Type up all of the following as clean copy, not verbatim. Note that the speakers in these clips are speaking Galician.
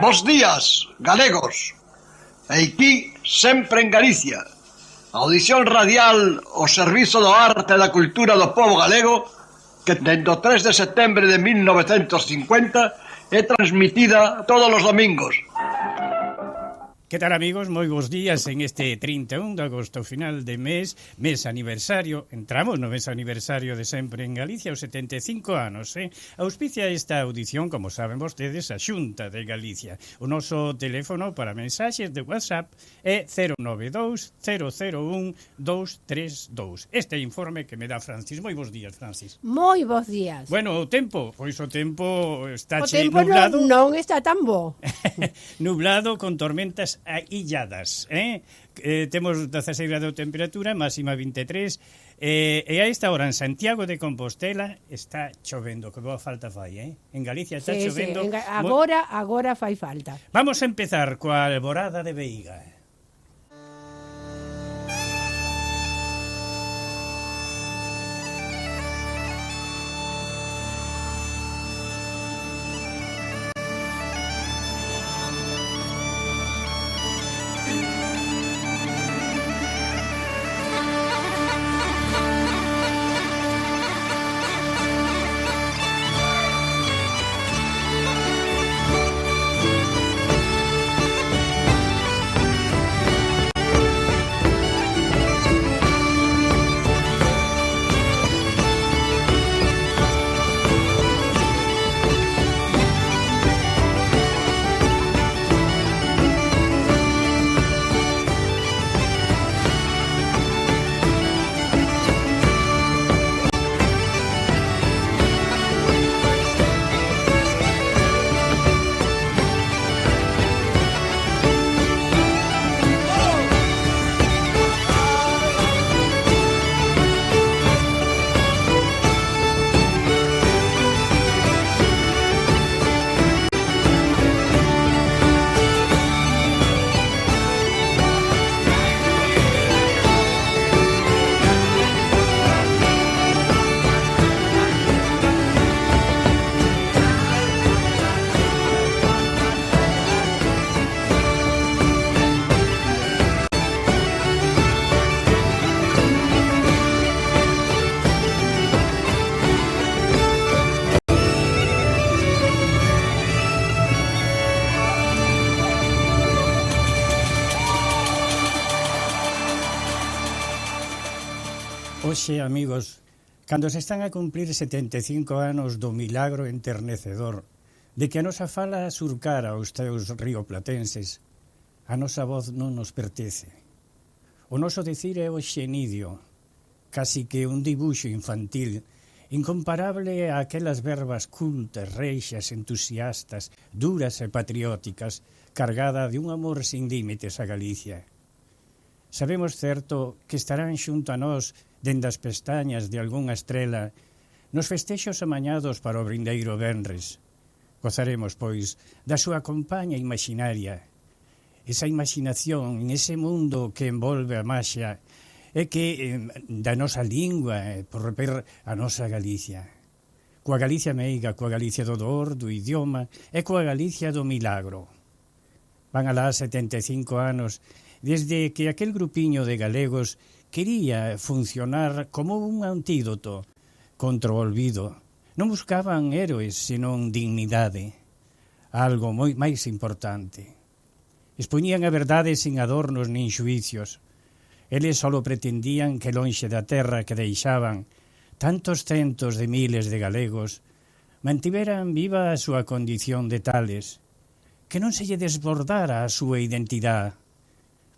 Bos días, galegos. Aquí, sempre en Galicia. Audición radial ao servizo do arte e da cultura do povo galego que dende o 3 de setembro de 1950 é transmitida todos os domingos. Que tal, amigos? Moi bons días en este 31 de agosto, final de mes aniversario. Entramos no mes aniversario de sempre en Galicia, os 75 anos, Auspicia esta audición, como saben vostedes, a Xunta de Galicia. O noso teléfono para mensaxes de WhatsApp é 092 001 232. Este informe que me dá Francis. Moi bons días, Francis. Moi bons días. Bueno, o tempo, pois o tempo está nublado. Non está tan bo. Nublado con tormentas illadas, temos 16 grados de temperatura, máxima 23, e a esta hora en Santiago de Compostela está chovendo, que boa falta fai, En Galicia está chovendo. Sí. Agora fai falta. Vamos a empezar coa alborada de Veiga. Oxe, amigos, cando se están a cumplir 75 anos do milagro enternecedor de que a nosa fala surcara os teus rioplatenses, a nosa voz non nos pertence. O noso dicir é o xenidio, casi que un dibuixo infantil, incomparable a aquelas verbas cultas, reixas, entusiastas, duras e patrióticas, cargada de un amor sin límites a Galicia. Sabemos certo que estarán xunto a nós dende as pestañas de algunha estrela nos festexos amañados para o vindeiro venres. Gozaremos, pois, da súa compaña imaginaria, esa imaginación en ese mundo que envolve a maxia e que da nosa lingua, por reper a nosa Galicia. Coa Galicia meiga, coa Galicia do dor, do idioma e coa Galicia do milagro. Van alá 75 anos desde que aquel grupiño de galegos quería funcionar como un antídoto contra o olvido. Non buscaban héroes, senón dignidade, algo moi máis importante. Expoñían a verdade sin adornos nin xuicios. Eles só pretendían que lonxe da terra que deixaban tantos centos de miles de galegos mantiveran viva a súa condición de tales, que non se lle desbordara a súa identidade.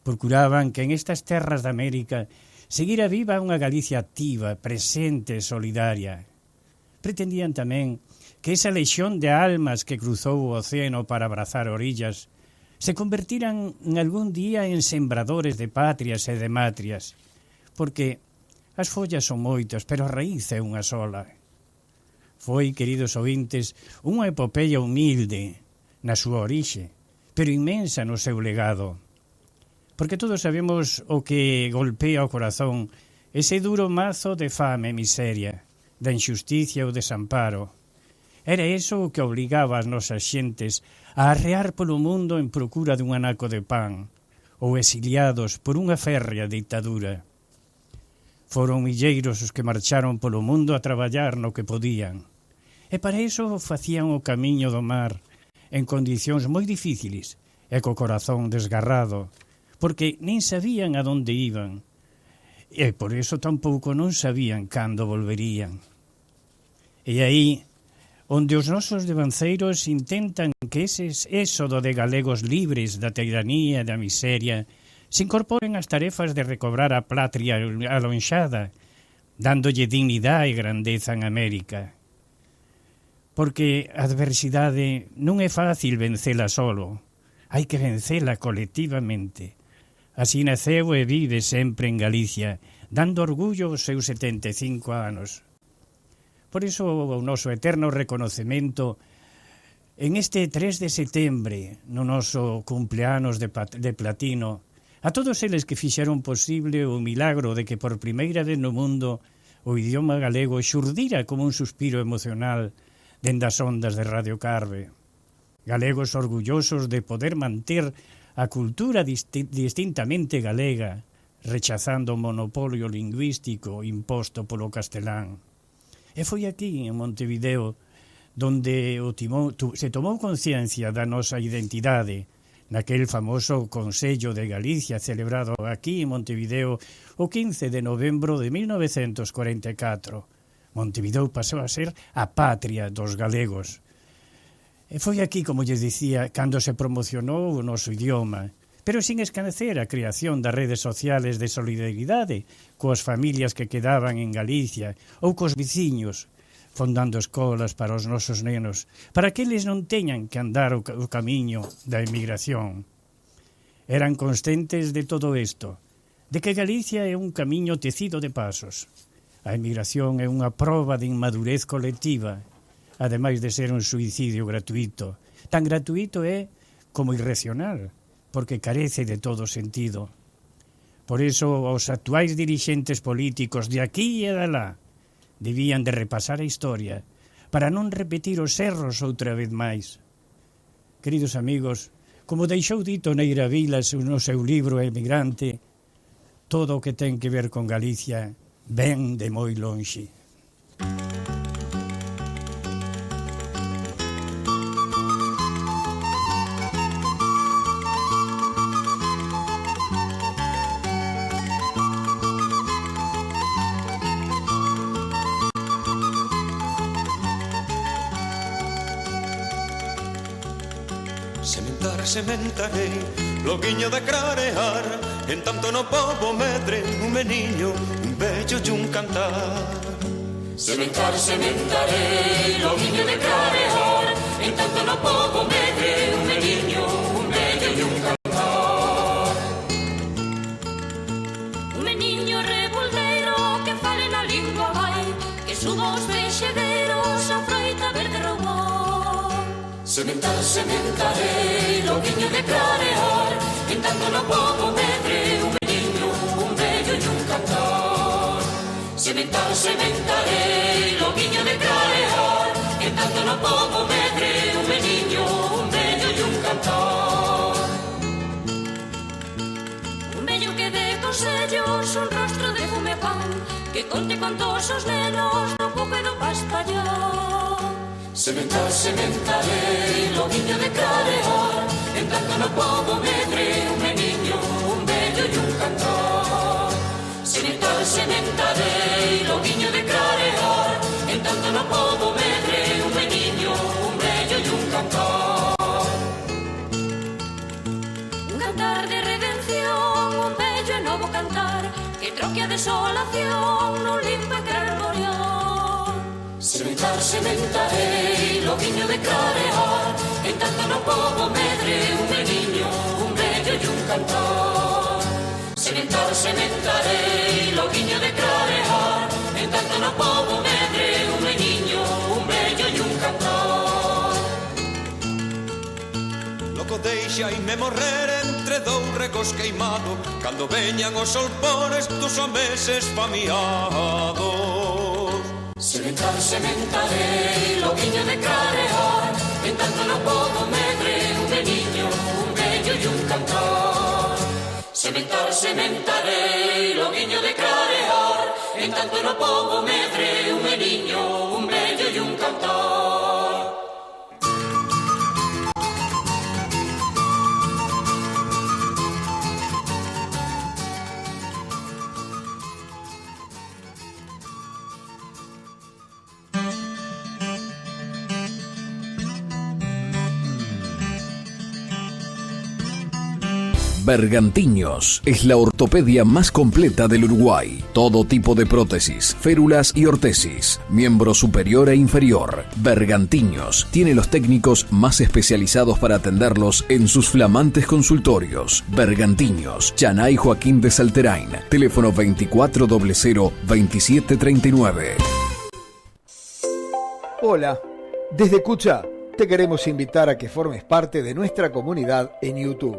Procuraban que en estas terras de América seguira viva unha Galicia activa, presente e solidaria. Pretendían tamén que esa lexión de almas que cruzou o océano para abrazar orillas se convertiran en algún día en sembradores de patrias e de matrias, porque as follas son moitas, pero a raíz é unha sola. Foi, queridos ouvintes, unha epopeia humilde na súa orixe, pero inmensa no seu legado. Porque todos sabemos o que golpea o corazón, ese duro mazo de fame e miseria, da injusticia ou desamparo. Era iso o que obligaba as nosas xentes a arrear polo mundo en procura dun anaco de pan, ou exiliados por unha férrea ditadura. Foron milleiros os que marcharon polo mundo a traballar no que podían, e para iso facían o camiño do mar en condicións moi difíciles e co corazón desgarrado, porque nin sabían a donde iban, e por iso tampouco non sabían cando volverían. E aí onde os nosos devanceiros intentan que ese éxodo de galegos libres da tiranía e da miseria se incorporen ás tarefas de recobrar a patria alonxada, dándolle dignidade e grandeza en América. Porque a adversidade non é fácil vencela solo, hai que vencela colectivamente. Así naceu e vive sempre en Galicia, dando orgullo aos seus 75 anos. Por iso o noso eterno reconocemento en este 3 de setembro, no noso cumpleanos de platino, a todos eles que fixeron posible o milagro de que por primeira vez no mundo o idioma galego xurdira como un suspiro emocional dende as ondas de Radio Carve. Galegos orgullosos de poder manter a cultura distintamente galega, rechazando o monopolio lingüístico imposto polo castelán. E foi aquí, en Montevideo, donde se tomou conciencia da nosa identidade, naquel famoso Consello de Galicia celebrado aquí en Montevideo o 15 de novembro de 1944. Montevideo pasou a ser a patria dos galegos. E foi aquí, como lles dicía, cando se promocionou o noso idioma, pero sin esquecer a creación das redes sociales de solidaridade coas familias que quedaban en Galicia ou cos veciños, fondando escolas para os nosos nenos, para que eles non teñan que andar o camiño da emigración. Eran conscientes de todo isto, de que Galicia é un camiño tecido de pasos. A emigración é unha proba de inmadurez colectiva, ademais de ser un suicidio gratuito. Tan gratuito é como irracional, porque carece de todo sentido. Por iso, os actuais dirixentes políticos de aquí e de alá debían de repasar a historia para non repetir os erros outra vez máis. Queridos amigos, como deixou dito Neira Vilas no seu libro Emigrante, todo o que ten que ver con Galicia ven de moi lonxe. Sementarei, loguiño de clarear, en tanto no pobo medre un meniño, un bello e un cantar. Sementarei, loguiño de clarear, en tanto no pobo medre un meniño, un bello e un cantar. Un meniño reboldeiro que fale na lingua vai, que suba os vexegueiros a froita verde roubou. Sementarei, loguiño de clarear, en tanto no pobo medre un meniño, un bello e un cantar. Sementarei, loguiño de clarear, en tanto no pobo medre un meniño, un bello e un cantar. Un bello que dé consellos, un rostro de fume pan, que conte contos os nenos no pouco e do paspallar. Sementarei, loguiño de clarear, en tanto no pobo medre un meniño, un bello e un cantar. Sementarei, loguiño de clarear, en tanto no pobo medre un meniño, un bello e un cantar. Un cantar de redención, un bello e novo cantar, que troque a desolación non limpa e carborial. Sementarei, loguiño de clarear, en tanto no pobo medre un meniño, un bello e un cantar. Sementarei, loguiño de clarear, en tanto no pobo medre un meniño, un bello e un cantar. Loco deixaime morrer entre dous regos queimado, cando veñan os solpores dos homes esfamiados. Sementarei, loguiño de clarear, tanto no podo medre, un meniño, un vello e un cantor. Sementarei, loguiño de clarear, en tanto no pobo medre, un meniño, un vello e un cantor. Bergantiños es la ortopedia más completa del Uruguay. Todo tipo de prótesis, férulas y ortesis, miembro superior e inferior. Bergantiños tiene los técnicos más especializados para atenderlos en sus flamantes consultorios. Bergantiños, Chanay Joaquín de Salterain, teléfono 2400-2739. Hola, desde Cucha te queremos invitar a que formes parte de nuestra comunidad en YouTube.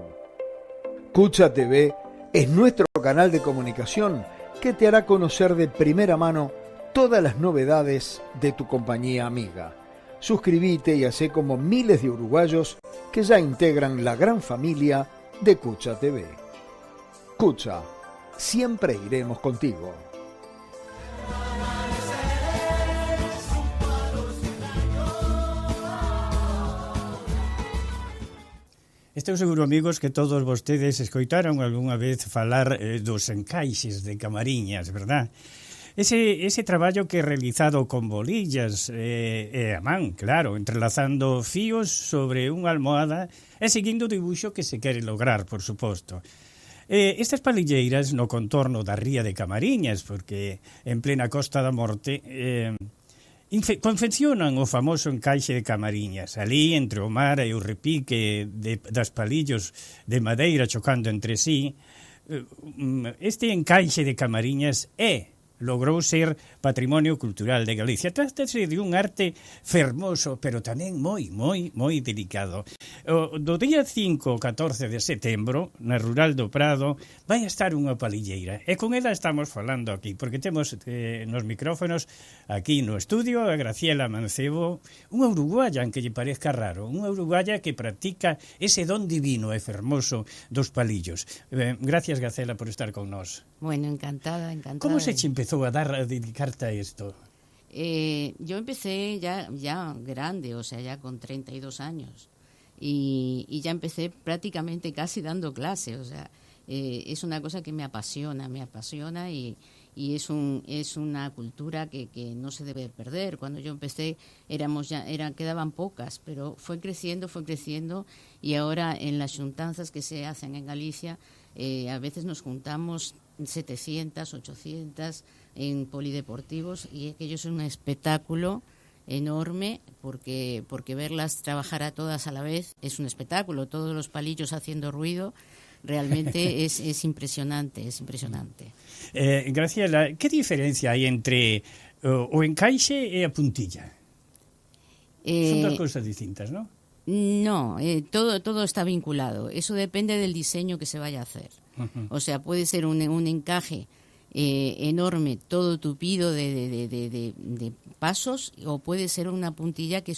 Cucha TV es nuestro canal de comunicación que te hará conocer de primera mano todas las novedades de tu compañía amiga. Suscríbete y hacé como miles de uruguayos que ya integran la gran familia de Cucha TV. Cucha, siempre iremos contigo. Estou seguro, amigos, que todos vostedes escoitaron algunha vez falar dos encaixes de Camariñas, verdad? Ese traballo que é realizado con bolillas e a man, claro, entrelazando fíos sobre unha almohada e seguindo o dibuixo que se quere lograr, por suposto. Estas palilleiras no contorno da ría de Camariñas, porque en plena Costa da Morte confeccionan o famoso encaixe de Camariñas, ali entre o mar e o repique das palillos de madeira chocando entre sí. Este encaixe de Camariñas logrou ser Patrimonio Cultural de Galicia. Trátase de un arte fermoso, pero tamén moi delicado. Do día 5 ao 14 de setembro, na Rural do Prado, vai estar unha palilleira. E con ela estamos falando aquí, porque temos nos micrófonos aquí no estudio a Graciela Mancebo, unha uruguaya, aunque lle parezca raro, unha uruguaya que practica ese don divino e fermoso dos palillos. Gracias, Graciela, por estar con nós. Bueno, encantada. Como se te empezó a dedicarte a esto? Yo empecé ya grande, o sea, ya con 32 años. Y ya empecé prácticamente casi dando clase, o sea, es una cosa que me apasiona y es una cultura que no se debe perder. Cuando yo empecé quedaban pocas, pero fue creciendo y ahora en las xuntanzas que se hacen en Galicia a veces nos juntamos 700, 800 en polideportivos y aquello es un espectáculo enorme porque verlas trabajar a todas a la vez es un espectáculo, todos los palillos haciendo ruido, realmente es impresionante, es impresionante. Graciela, ¿qué diferencia hay entre o encaixe e a puntilla? Son dos cosas distintas, ¿no? No, todo está vinculado. Eso depende del diseño que se vaya a hacer. Uh-huh. O sea, puede ser un encaje enorme, todo tupido de pasos, o puede ser una puntilla que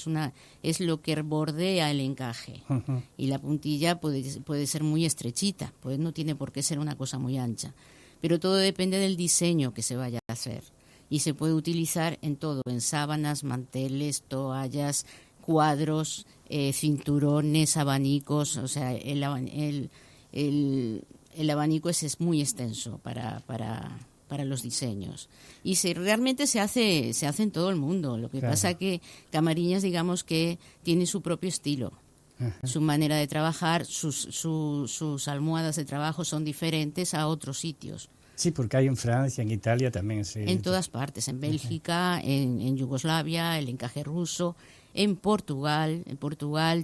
es lo que bordea el encaje. Uh-huh. Y la puntilla puede ser muy estrechita, pues no tiene por qué ser una cosa muy ancha. Pero todo depende del diseño que se vaya a hacer. Y se puede utilizar en todo, en sábanas, manteles, toallas, cuadros, cinturones, abanicos, o sea, el abanico es muy extenso para los diseños. Y realmente se hace en todo el mundo. Lo que pasa que Camariñas, digamos que tiene su propio estilo. Uh-huh. Su manera de trabajar, sus almohadas de trabajo son diferentes a otros sitios. Sí, porque hay en Francia, en Italia también. En todas partes, en Bélgica, uh-huh. en Yugoslavia, el encaje ruso. En Portugal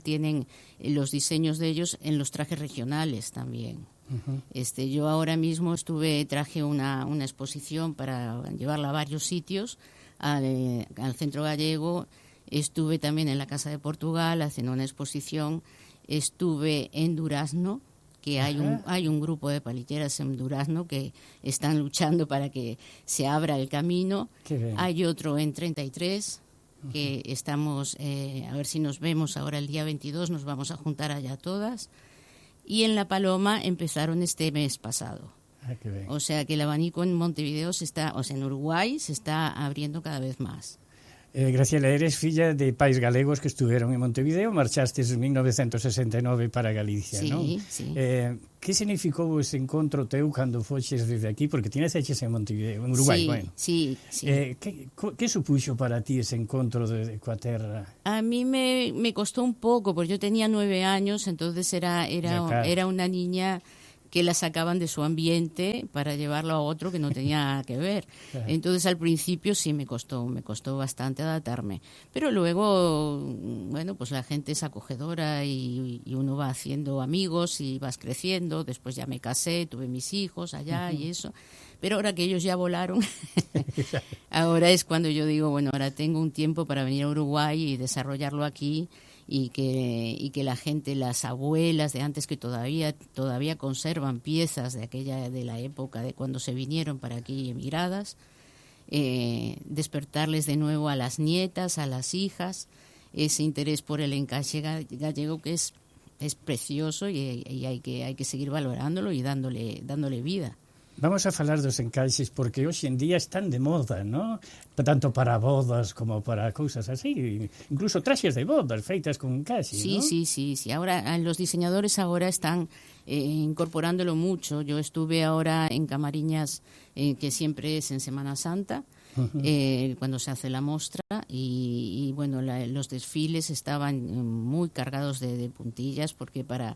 tienen los diseños de ellos en los trajes regionales también. Uh-huh. Yo ahora mismo traje una exposición para llevarla a varios sitios, al Centro Gallego. Estuve también en la Casa de Portugal haciendo una exposición. Estuve en Durazno, que hay un grupo de palilleras en Durazno que están luchando para que se abra el camino. Hay otro en 33. que estamos, a ver si nos vemos ahora el día 22, nos vamos a juntar allá todas. Y en La Paloma empezaron este mes pasado. Qué ben. O sea que el abanico en Montevideo en Uruguay se está abriendo cada vez más. Graciela, eres filla de pais galegos que estuveron en Montevideo, marchastes en 1969 para Galicia, Sí, non? sí. Que significou ese encontro teu cando foches desde aquí? Porque ti naceches en Montevideo, en Uruguai, Sí, bueno. sí, sí. Que supuxo para ti ese encontro coa terra? A mí me costó un poco, porque yo tenía 9 años, entonces Ya, claro. era una niña que la sacaban de su ambiente para llevarlo a otro que no tenía nada que ver. Claro. Entonces al principio sí me costó bastante adaptarme. Pero luego, bueno, pues la gente es acogedora y uno va haciendo amigos y vas creciendo. Después ya me casé, tuve mis hijos allá y eso. Pero ahora que ellos ya volaron, ahora es cuando yo digo, bueno, ahora tengo un tiempo para venir a Uruguay y desarrollarlo aquí. Y que la gente, las abuelas de antes que todavía conservan piezas de la época de cuando se vinieron para aquí emigradas, despertarles de nuevo a las nietas, a las hijas, ese interés por el encaje gallego que es precioso y hay que seguir valorándolo y dándole vida. Vamos a falar dos encaixes porque hoxe en día están de moda, ¿no? Tanto para bodas como para cousas así, incluso traxes de bodas feitas con encaxe, Sí, ¿no? sí. Ahora los diseñadores están incorporándolo mucho. Yo estuve ahora en Camariñas, que siempre es en Semana Santa, cuando se hace la mostra y bueno, los desfiles estaban muy cargados de puntillas porque para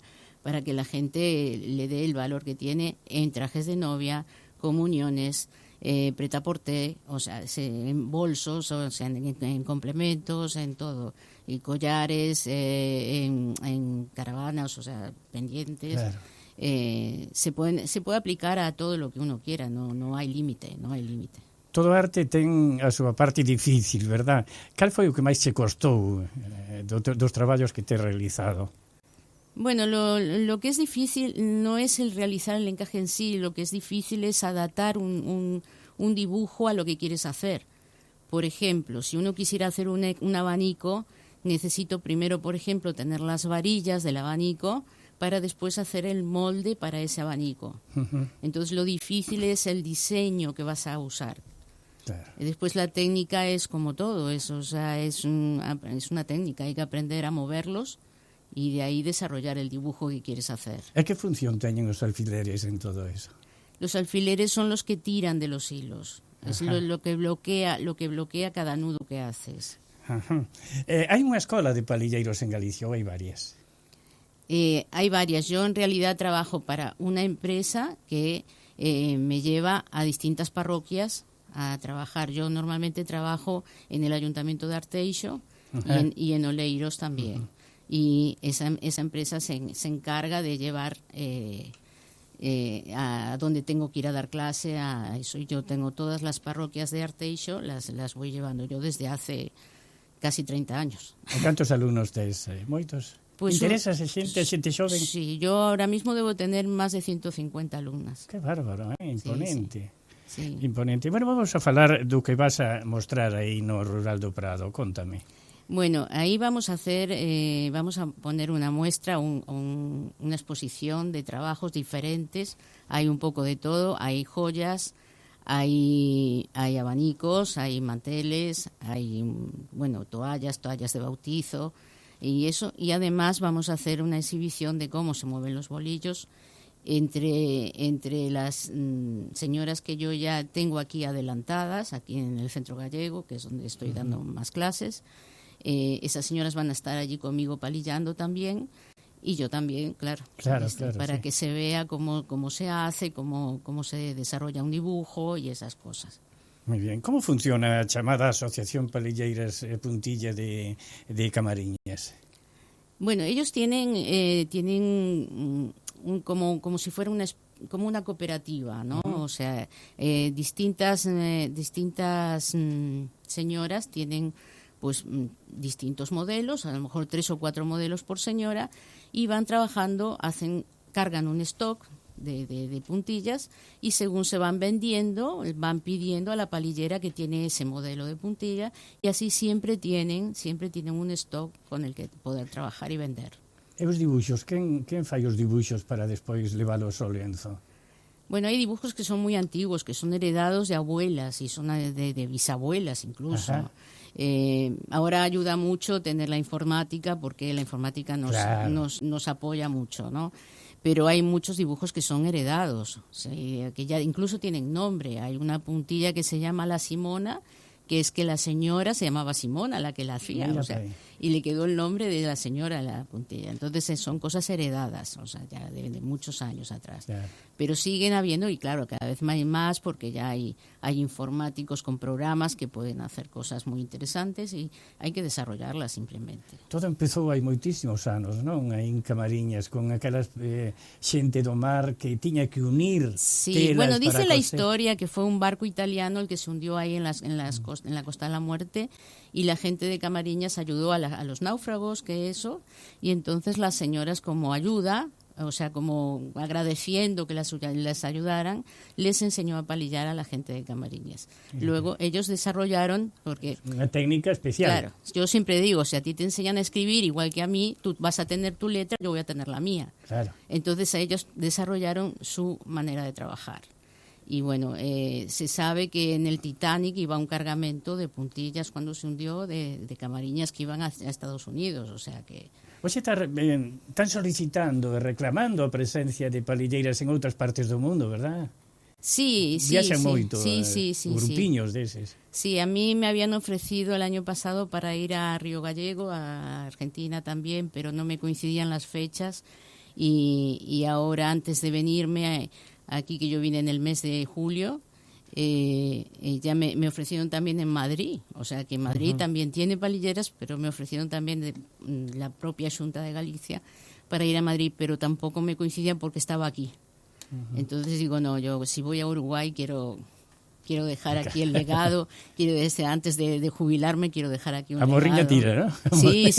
que la gente le dé el valor que tiene en trajes de novia, comuniones, prêt-à-porter, o sea, en bolsos, o sea, en complementos, en todo, y collares, en caravanas, o sea, pendientes. Claro. Se puede aplicar a todo lo que uno quiera, no hay límite. Todo arte ten a súa parte difícil, verdad? Cal foi o que máis che costou dos traballos que te realizado? Bueno, lo que es difícil no es el realizar el encaje en sí, lo que es difícil es adaptar un dibujo a lo que quieres hacer. Por ejemplo, si uno quisiera hacer un abanico, necesito primero, por ejemplo, tener las varillas del abanico para después hacer el molde para ese abanico. Entonces lo difícil es el diseño que vas a usar. Claro. Y después la técnica es como todo, es una técnica, hay que aprender a moverlos y de ahí desarrollar el dibujo que quieres hacer. E que función teñen os alfileres en todo eso? Los alfileres son los que tiran de los hilos. Es lo que bloquea cada nudo que haces. Ajá. Hai unha escola de palilleiros en Galicia, ou hai varias? Hay varias. Yo en realidad trabajo para una empresa que me lleva a distintas parroquias a trabajar. Yo normalmente trabajo en el Ayuntamiento de Arteixo y en Oleiros también. Y esa empresa se encarga de llevar a donde tengo que ir a dar clase a eso. Yo tengo todas las parroquias de Arteixo, las voy llevando yo desde hace casi 30 años. E cantos alumnos tes? Moitos? Pues Interesas xente xoven? Sí, yo ahora mismo debo tener más de 150 alumnas. Que bárbaro, imponente. Sí. Imponente. Bueno, vamos a falar do que vas a mostrar aí no Rural do Prado, contame. Bueno, ahí vamos a poner una muestra, una exposición de trabajos diferentes. Hay un poco de todo, hay joyas, hay abanicos, hay manteles, hay toallas de bautizo y eso. Y además vamos a hacer una exhibición de cómo se mueven los bolillos entre las señoras que yo ya tengo aquí adelantadas, aquí en el Centro Gallego, que es donde estoy dando más clases. Esas señoras van a estar allí conmigo palillando también y yo también, claro, para que se vea cómo se hace, cómo se desarrolla un dibujo y esas cosas. Muy bien. Como funciona a chamada Asociación Palilleiras Puntilla de Camariñas? Bueno, ellos tienen como si fuera como una cooperativa, ¿no? O sea, distintas señoras tienen pues distintos modelos, a lo mejor 3 o 4 modelos por señora, y van trabajando, cargan un stock de puntillas, y según se van vendiendo, van pidiendo a la palillera que tiene ese modelo de puntilla, y así siempre tienen un stock con el que poder trabajar y vender. E os dibuixos, quen fai os dibuixos para despois levalos ao lienzo? Bueno, hay dibujos que son muy antiguos, que son heredados de abuelas y son de bisabuelas incluso. Ahora ayuda mucho tener la informática, porque la informática nos apoya mucho, ¿no? Pero hay muchos dibujos que son heredados, ¿sí? Que ya incluso tienen nombre. Hay una puntilla que se llama La Simona, que es que la señora se llamaba Simona, la que la hacía, o sea, y le quedó el nombre de la señora a la puntilla. Entonces son cosas heredadas, o sea, ya de muchos años atrás. Pero siguen habiendo, y claro, cada vez hay más, porque ya hay informáticos con programas que pueden hacer cosas muy interesantes y hay que desarrollarlas simplemente. Todo empezou hai moitísimos anos, non? Aí en Camariñas, con aquelas xente do mar que tiña que unir Sí, telas bueno, dice para la coser. historia que fue un barco italiano el que se hundió ahí en la Costa de la Muerte, y la gente de Camariñas ayudó a los náufragos, que eso, y entonces las señoras, como ayuda, o sea, como agradeciendo que les ayudaran, les enseñó a palillar a la gente de Camariñas. Luego ellos desarrollaron, porque Unha técnica especial. claro, yo siempre digo, si a ti te enseñan a escribir igual que a mí, tú vas a tener tu letra, yo voy a tener la mía. Claro. Entonces ellos desarrollaron su manera de trabajar. Y bueno, se sabe que en el Titanic iba un cargamento de puntillas cuando se hundió de Camariñas que iban a Estados Unidos, o sea que... Hoxe están solicitando e reclamando a presencia de palilleiras en outras partes do mundo, verdad? Sí, Viaxan moito, sí, grupiños deses. Sí, a mí me habían ofrecido el año pasado para ir a Río Gallego, a Argentina también, pero no me coincidían las fechas, y ahora, antes de venirme aquí, que yo vine en el mes de julio, ya me ofrecieron también en Madrid, o sea que Madrid también tiene palilleras, pero me ofrecieron también de la propia Xunta de Galicia para ir a Madrid, pero tampoco me coincidían porque estaba aquí. Entonces digo, no, yo si voy a Uruguay quiero dejar aquí el legado, antes de jubilarme quiero dejar aquí un legado. A morriña tira, ¿no? Sí.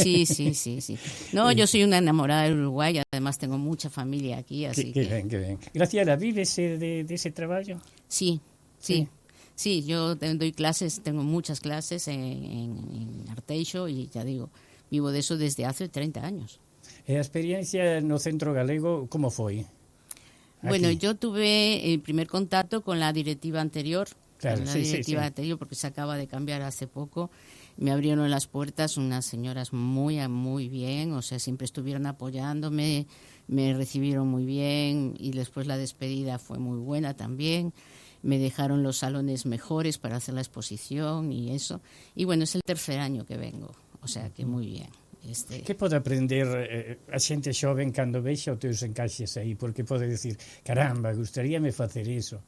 No, yo soy una enamorada del Uruguay, además tengo mucha familia aquí, así que ben. Graciela, vives de ese traballo? Sí, yo doy clases, tengo muchas clases en Arteixo, y ya digo, vivo de eso desde hace 30 años. A experiencia no Centro Galego, como foi? Bueno, yo tuve el primer contacto con la directiva anterior, anterior, porque se acaba de cambiar hace poco. Me abrieron las puertas unas señoras muy bien, o sea, siempre estuvieron apoyándome, me recibieron muy bien, y después la despedida fue muy buena también. Me dejaron los salones mejores para hacer la exposición y eso. Y bueno, es el tercer año que vengo, o sea que muy bien. Que pode aprender a xente xoven cando vexa os teus encaixes aí? Porque pode decir, caramba, gustaríame facer iso.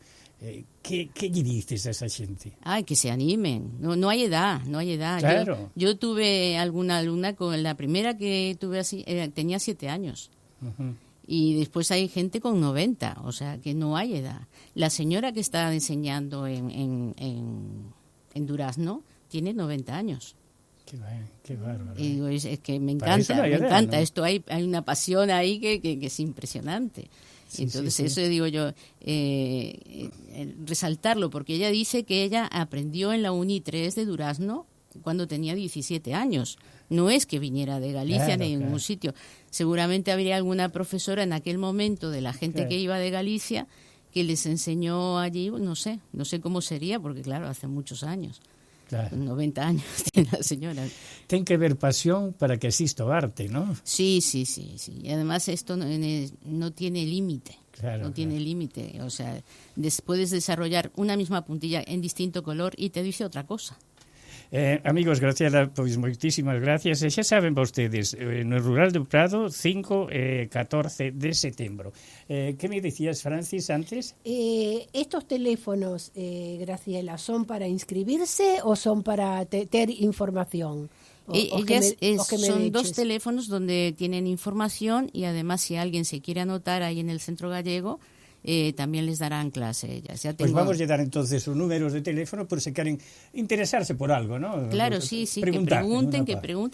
Que lle dices a esa xente? Que se animen, no hay edad. Claro. Yo tuve alguna alumna, con la primera que tuve así, tenía 7 años. Y después hay gente con 90, o sea que no hay edad. La señora que está enseñando en Durazno tiene 90 años. Qué bárbaro. Y digo, es que me encanta, ¿no? Esto hay una pasión ahí que es impresionante. Entonces eso digo yo, resaltarlo, porque ella dice que ella aprendió en la Uni 3 de Durazno cuando tenía 17 años. No es que viniera de Galicia ni de ningún sitio. Seguramente habría alguna profesora en aquel momento de la gente que iba de Galicia que les enseñó allí, no sé cómo sería, porque claro, hace muchos años. 90 años tiene la señora. Ten que haber pasión para que exista o arte, ¿no? Sí. Y además esto no tiene límite. Tiene límite. O sea, puedes desarrollar una misma puntilla en distinto color y te dice otra cosa. Amigos, Graciela, pois moitísimas gracias. E xa saben vostedes, no Rural do Prado, 5 e 14 de setembro. Que me decías, Francis, antes? Estos teléfonos, Graciela, ¿son para inscribirse o son para ter información? Son 2 teléfonos donde tienen información, y además si alguien se quiere anotar ahí en el Centro Gallego, también les darán clase ellas. Pues vamos a dar entonces sus números de teléfono por si quieren interesarse por algo, ¿no? Claro, sí, que pregunten,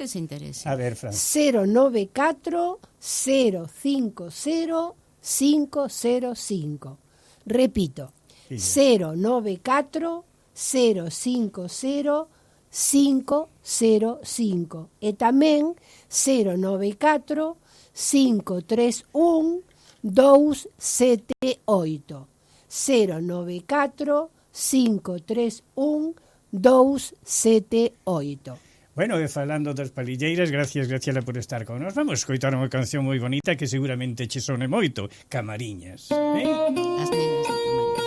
se interesen. A ver, Fran. 094 050 505. Repito, 094 050 505 e tamén 094 531 278. 094 531 278. Bueno, e falando das palilleiras, gracias, Graciela, por estar con nós. Vamos a escoitar unha canción moi bonita que seguramente che sone moito, Camariñas. As nenas de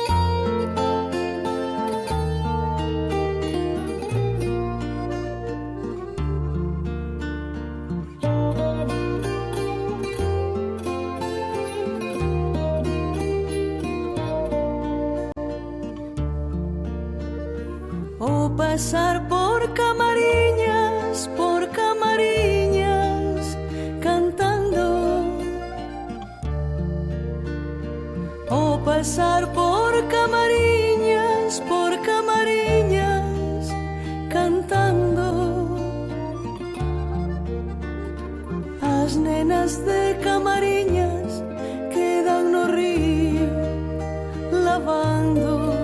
Camariñas. O pasar por Camariñas, cantando. O pasar por Camariñas, cantando. As nenas de Camariñas quedan no río lavando.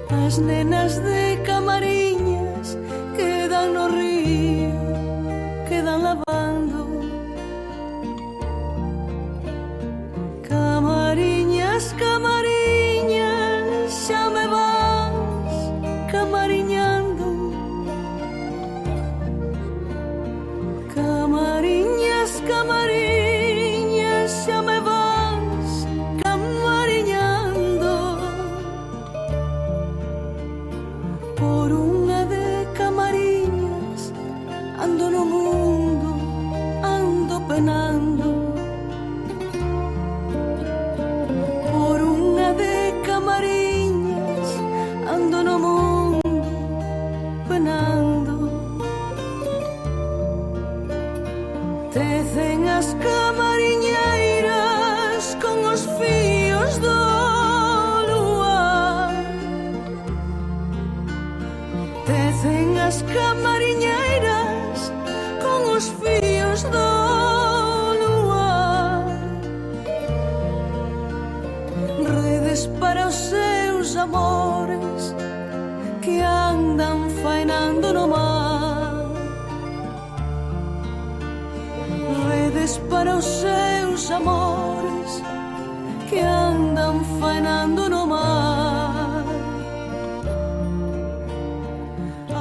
As nenas de Camariñas quedan no río, quedan lavando. Camariñas, Camariñas, xa me vas camariñando. Camariñas, Camariñas, xa me vas camariñando. Por unha de Camariñas ando no mundo, ando penando. Por unha de Camariñas ando no mundo, penando. Tecen as camariñeiras con os fíos do as camariñeiras con os fíos do luar. Redes para os seus amores que andan faenando no mar. Redes para os seus amores que andan faenando no mar.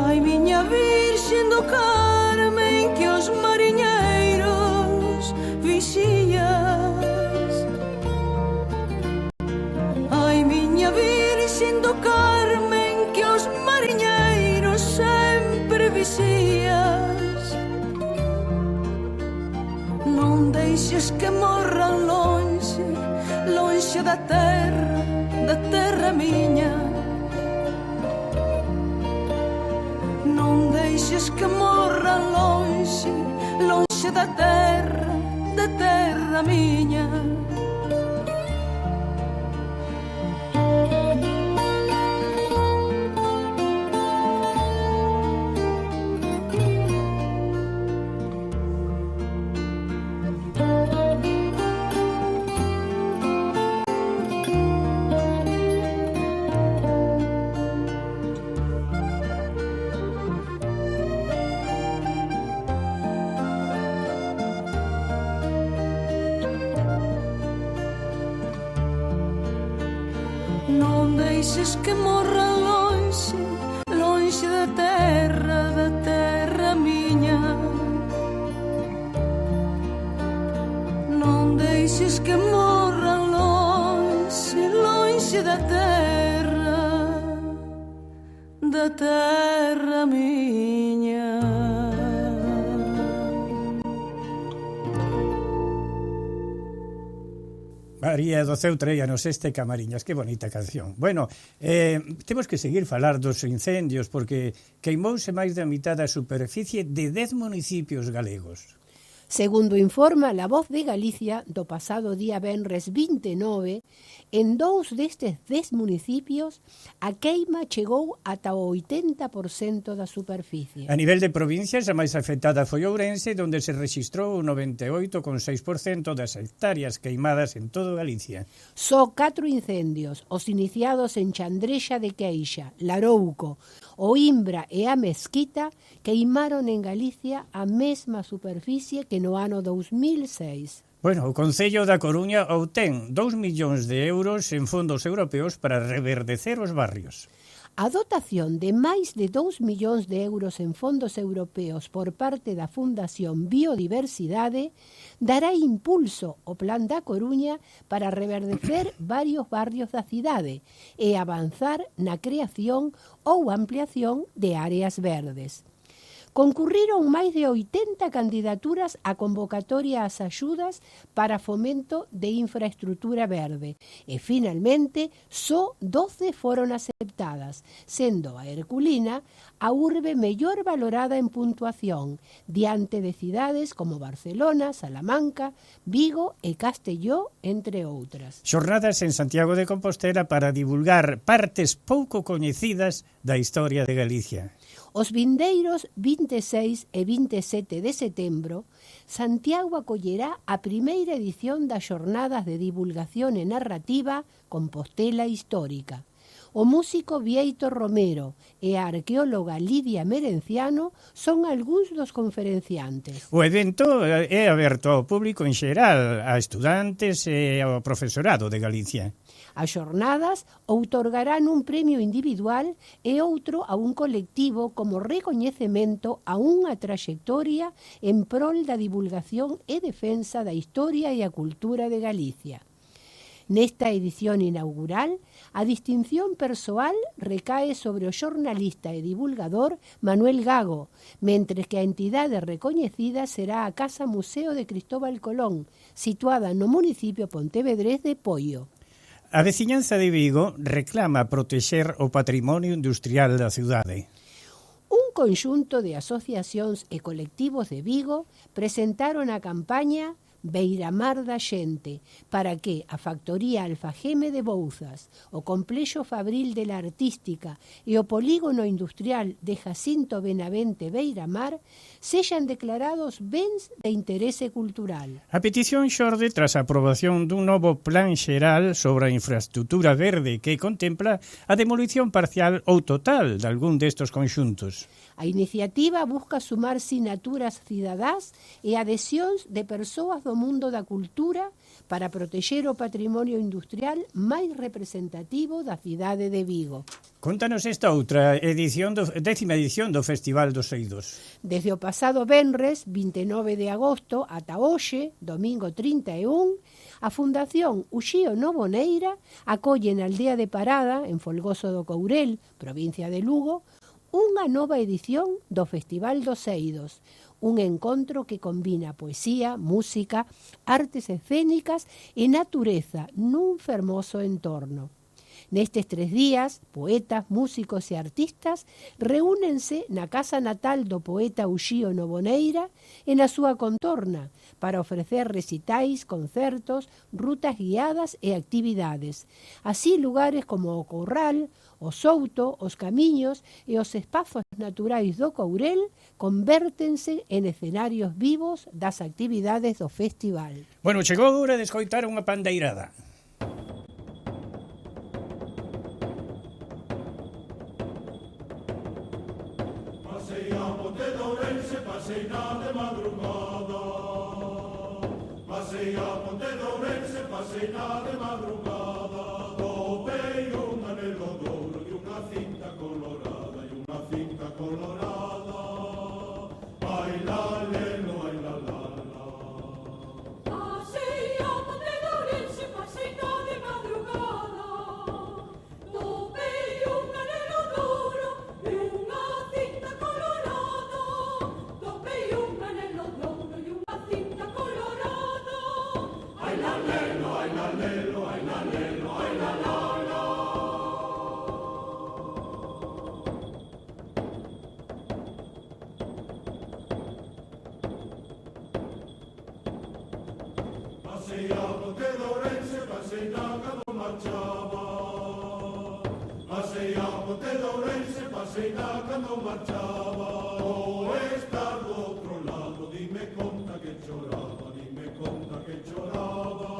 Ai, miña Virxen do Carmen, que os mariñeiros vixías. Ai, miña Virxen do Carmen, que os mariñeiros sempre vixías. Non deixes que morran lonxe, lonxe da terra miña. Non deixes que morran lonxe, lonxe da terra miña. Non deixes que morran lonxe, lonxe da terra miña. Non deixes que morran lonxe, lonxe da terra miña. María do Ceu traíanos este Camariñas, que bonita canción. Bueno, temos que seguir falar dos incendios porque queimouse máis da mitad da superficie de 10 municipios galegos. Segundo informa La Voz de Galicia, do pasado día venres 29, en 2 destes 10 municipios a queima chegou ata o 80% da superficie. A nivel de provincias, a máis afectada foi Ourense, onde se rexistrou o 98,6% das hectáreas queimadas en todo Galicia. Só 4 incendios, os iniciados en Chandrexa de Queixa, Larouco, o Imbra e a Mesquita, queimaron en Galicia a mesma superficie que no ano 2006. Bueno, o Concello da Coruña obtén 2 millóns de euros en fondos europeos para reverdecer os barrios. A dotación de máis de 2 millóns de euros en fondos europeos por parte da Fundación Biodiversidade dará impulso ao Plan da Coruña para reverdecer varios barrios da cidade e avanzar na creación ou ampliación de áreas verdes. Concurriron máis de 80 candidaturas a convocatoria ás axudas para fomento de infraestrutura verde e, finalmente, só 12 foron aceptadas, sendo a Herculina a urbe mellor valorada en puntuación, diante de cidades como Barcelona, Salamanca, Vigo e Castelló, entre outras. Xornadas en Santiago de Compostela para divulgar partes pouco coñecidas da historia de Galicia. Os vindeiros 26 e 27 de setembro, Santiago acollerá a primeira edición das Xornadas de Divulgación e Narrativa Compostela Histórica. O músico Vieito Romero e a arqueóloga Lidia Merenciano son algúns dos conferenciantes. O evento é aberto ao público en xeral, a estudantes e ao profesorado de Galicia. As xornadas outorgarán un premio individual e outro a un colectivo como recoñecemento a unha traxectoria en prol da divulgación e defensa da historia e a cultura de Galicia. Nesta edición inaugural, a distinción persoal recae sobre o xornalista e divulgador Manuel Gago, mentres que a entidade recoñecida será a Casa Museo de Cristóbal Colón, situada no municipio pontevedrés de Poio. A veciñanza de Vigo reclama protexer o patrimonio industrial da cidade. Un conxunto de asociacións e colectivos de Vigo presentaron a campaña Beiramar da Xente para que a Factoría Alfageme de Bouzas, o Complexo Fabril de la Artística e o Polígono Industrial de Jacinto Benavente Beiramar sexan declarados bens de interese cultural. A petición xorde tras a aprobación dun novo plan xeral sobre a infraestructura verde que contempla a demolición parcial ou total de algún destes conxuntos. A iniciativa busca sumar sinaturas cidadás e adhesións de persoas do mundo da cultura para protexer o patrimonio industrial máis representativo da cidade de Vigo. Contanos esta outra edición, décima edición do Festival dos Eidos. Desde o pasado venres, 29 de agosto, ata hoxe, domingo 31, a Fundación Uxío Noboneira acolle na aldea de Parada, en Folgoso do Courel, provincia de Lugo, unha nova edición do Festival dos Eidos, un encontro que combina poesía, música, artes escénicas e natureza nun fermoso entorno. Nestes 3 días, poetas, músicos e artistas reúnense na casa natal do poeta Uxío Noboneira e na súa contorna para ofrecer recitais, concertos, rutas guiadas e actividades. Así, lugares como o Corral, o Souto, os camiños e os espazos naturais do Courel convértense en escenarios vivos das actividades do festival. Bueno, chegou a hora de escoitar unha pandeirada. Paseina de madrugada, pasei a Ponte de Ourense, paseina de madrugada, topei un anelo de ouro e unha cinta colorada, ai la lelo, ai la la la. Pasei a Ponte de Ourense, paseina de madrugada, topei un anelo de ouro e unha cinta colorada. paseina cando marchaba, o estar do outro lado, dime conta que choraba, dime conta que choraba.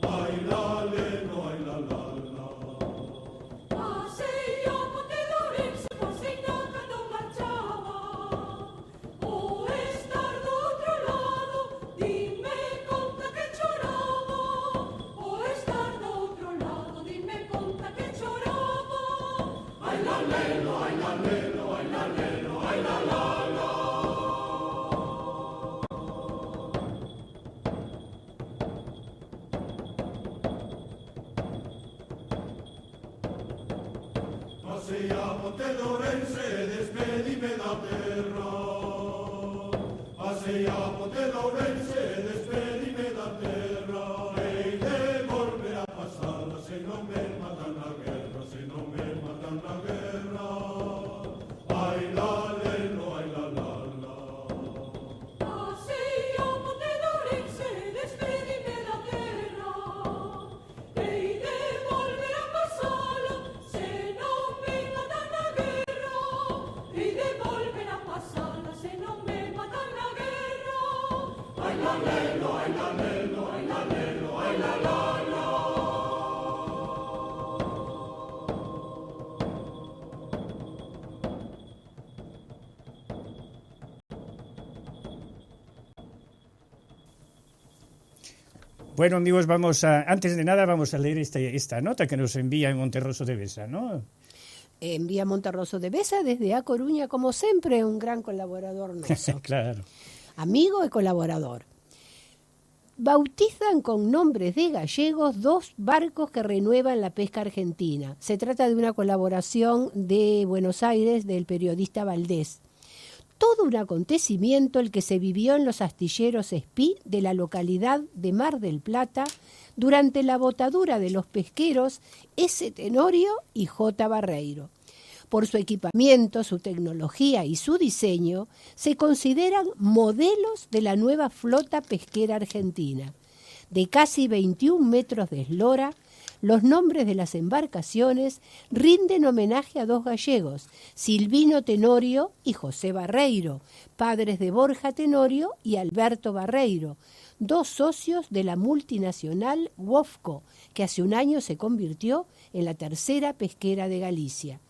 Ai la leno, ai la la la. Pasei ao Monte de Ourense, paseina cando marchaba, o estar do outro lado, dime conta que choraba, o estar do outro lado, dime conta que choraba. Ai la leno, ai la leno, ai la leno, ai la la la. Pasei a Monte de Ourense, despedime da terra. Pasei a Monte de Ourense, despedime da terra. Hei de volver a pasarla, se non me matan na guerra, se non me matan na guerra. Ai la leno, ai la la la. Pasei ao Monte de Ourense, despedime da terra, hei de volver a pasala, se non me matan na guerra, hei de volver a pasala, se non me matan na guerra. Ai la leno, ai la leno, ai la leno, ai la la la. Bueno, amigos, antes de nada vamos a leer esta nota que nos envía en Monterroso de Besa, ¿no? Envía Monterroso de Besa desde A Coruña, como sempre, un gran colaborador noso. Claro. Amigo e colaborador. Bautizan con nombres de gallegos 2 barcos que renuevan la pesca argentina. Se trata de una colaboración de Buenos Aires del periodista Valdés. Todo un acontecimiento el que se vivió en los astilleros Espí de la localidad de Mar del Plata durante la botadura de los pesqueros S. Tenorio y J. Barreiro. Por su equipamiento, su tecnología y su diseño, se consideran modelos de la nueva flota pesquera argentina. De casi 21 metros de eslora, los nombres de las embarcaciones rinden homenaje a 2 gallegos, Silvino Tenorio y José Barreiro, padres de Borja Tenorio y Alberto Barreiro, 2 socios de la multinacional WOFCO, que hace un año se convirtió en la tercera pesquera de Galicia.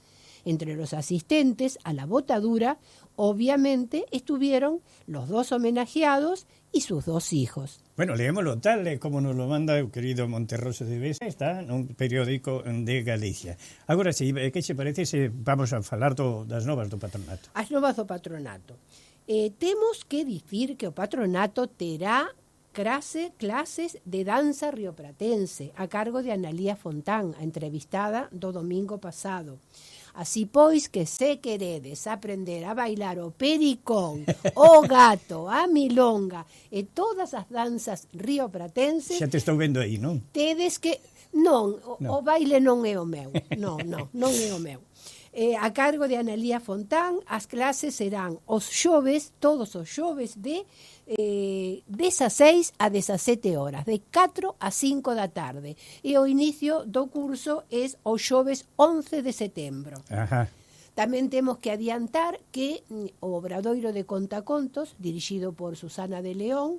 Entre los asistentes a la botadura, obviamente, estuvieron los 2 homenajeados y sus 2 hijos. Bueno, leémoslo tal como nos lo manda el querido Monterroso de Besa, está nun periódico de Galicia. Agora, que se parece se vamos a falar das novas do patronato? As novas do patronato. Temos que dicir que o patronato terá clases de danza riopratense a cargo de Analía Fontán, a entrevistada do domingo pasado. Así pois que se queredes aprender a bailar o pericón, o gato, a milonga e todas as danzas riopratenses... Xa te estou vendo aí, non? Tedes que... Non, o baile non é o meu. Non é o meu. A cargo de Analía Fontán, as clases serán os xoves, todos os xoves de 16 a 17 horas, de 4 a 5 da tarde. E o inicio do curso é o xoves 11 de setembro. Ajá. Tamén temos que adiantar que o Obradoiro de Contacontos, dirixido por Susana de León,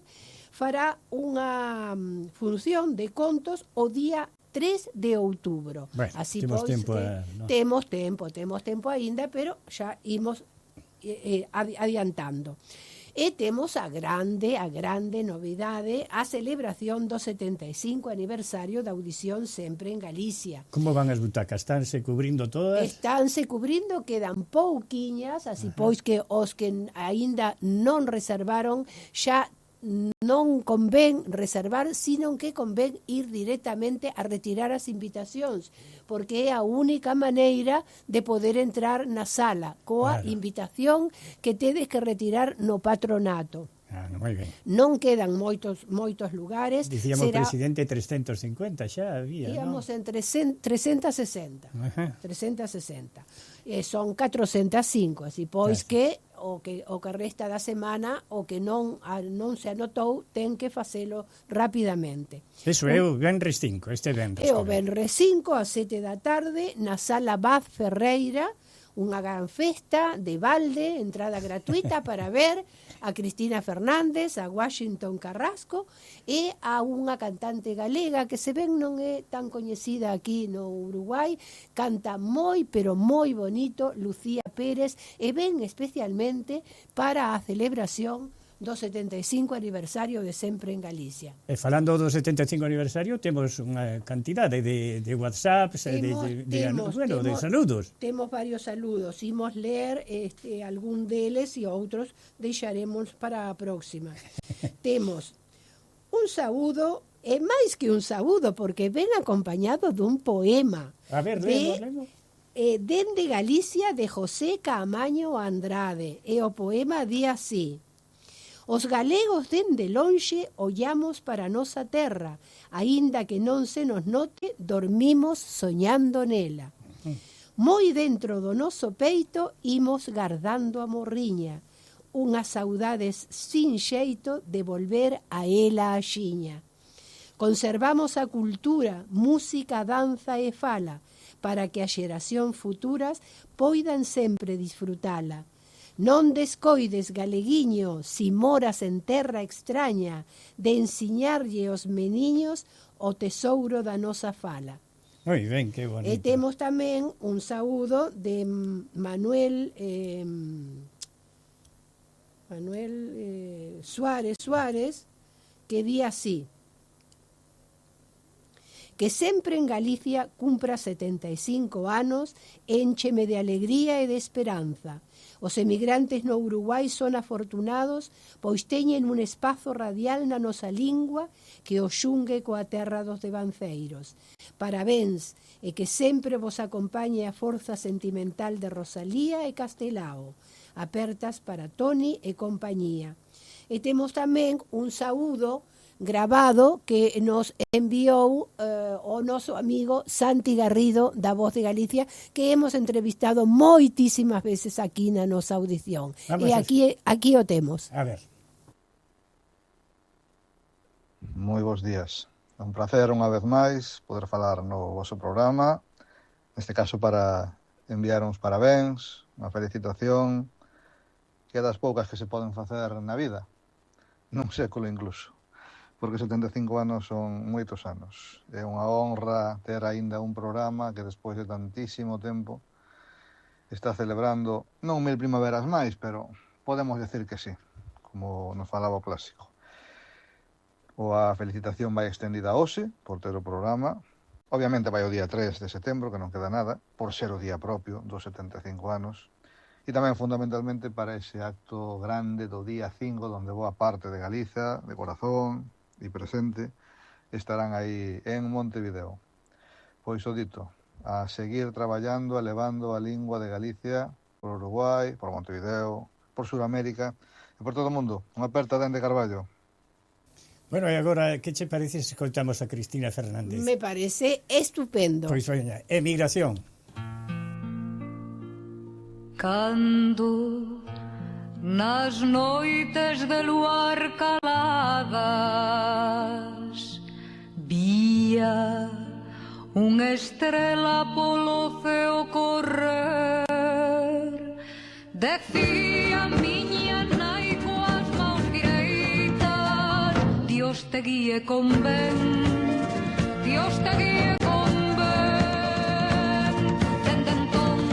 fará unha función de contos o día 3 de outubro. Bueno, así temos pois, tempo, ¿no? Temos tempo aínda, pero xa imos adiantando. E temos a grande novidade, a celebración do 75 aniversario da Audición Sempre en Galicia. Como van as butacas? Estánse cubrindo todas? Estánse cubrindo, quedan pouquiñas, así pois que os que aínda non reservaron xa non convén reservar, sino que convén ir directamente a retirar as invitacións, porque é a única maneira de poder entrar na sala, coa invitación que tedes que retirar no patronato. Moi ben. Non quedan moitos lugares. Dicíamos, presidente, 350 xa había, íamos en 360. Ajá. 360. Son 405, así pois que o que resta da semana, o que non se anotou, ten que facelo rapidamente. Eso é o Benres 5, este Benres. É o Benres 5 a 7 da tarde na Sala Baz Ferreira, unha gran festa de balde, entrada gratuita para ver a Cristina Fernández, a Washington Carrasco e a unha cantante galega que se ven non é tan coñecida aquí no Uruguai, canta moi, pero moi bonito, Lucía Pérez, e ven especialmente para a celebración do 75 aniversario de Sempre en Galicia. E falando do 75 aniversario, temos unha cantidade de WhatsApps, de saludos. Temos varios saludos. Imos ler algún deles e outros deixaremos para a próxima. Temos un saúdo, e máis que un saúdo, porque ven acompañado dun poema. A ver, lemos. Dende Galicia, de José Caamaño Andrade. E o poema di así: os galegos dende lonxe ollamos para a nosa terra, aínda que non se nos note, dormimos soñando nela. Moi dentro do noso peito imos gardando a morriña, unhas saudades sin xeito de volver a ela a xiña. Conservamos a cultura, música, danza e fala, para que as xeracións futuras poidan sempre disfrutala. Non descoides, galeguiño, si moras en terra extraña, de ensiñarlle aos meniños o tesouro da nosa fala. Moi ben, que bonito. E temos tamén un saúdo de Manuel Suárez, que di así: que sempre en Galicia cumpra 75 anos, éncheme de alegría e de esperanza. Os emigrantes no Uruguai son afortunados, pois teñen un espazo radial na nosa lingua que os xungue coa terra dos devanceiros. Parabéns, e que sempre vos acompañe a forza sentimental de Rosalía e Castelao. Apertas para Toni e compañía. E temos tamén un saúdo grabado que nos enviou o noso amigo Santi Garrido da Voz de Galicia, que hemos entrevistado moitísimas veces aquí na nosa audición. E aquí o temos. A ver. Moi bons días. É un placer unha vez máis poder falar no vosso programa, neste caso para enviar uns parabéns, unha felicitación, que é das poucas que se poden facer na vida, nun século incluso, porque 75 anos son moitos anos. É unha honra ter aínda un programa que despois de tantísimo tempo está celebrando non 1000 primaveras máis, pero podemos decir que sí, como nos falaba o clásico. A felicitación vai extendida hoxe por ter o programa. Obviamente vai o día 3 de setembro, que non queda nada, por ser o día propio dos 75 anos. E tamén fundamentalmente para ese acto grande do día 5, donde boa parte de Galiza, de corazón e presente, estarán aí en Montevideo. Pois o dito, a seguir traballando, elevando a lingua de Galicia por Uruguai, por Montevideo, por Suramérica e por todo o mundo. Unha aperta dende Carballo. Bueno, e agora, que che parece se escoitamos a Cristina Fernández? Me parece estupendo. Pois veña, emigración. Cando nas noites de luar caladas vía unha estrela polo ceo correr, decía miña nai coas mãos direitas: Dios te guíe con ben, Dios te guíe con ben. Dende entón,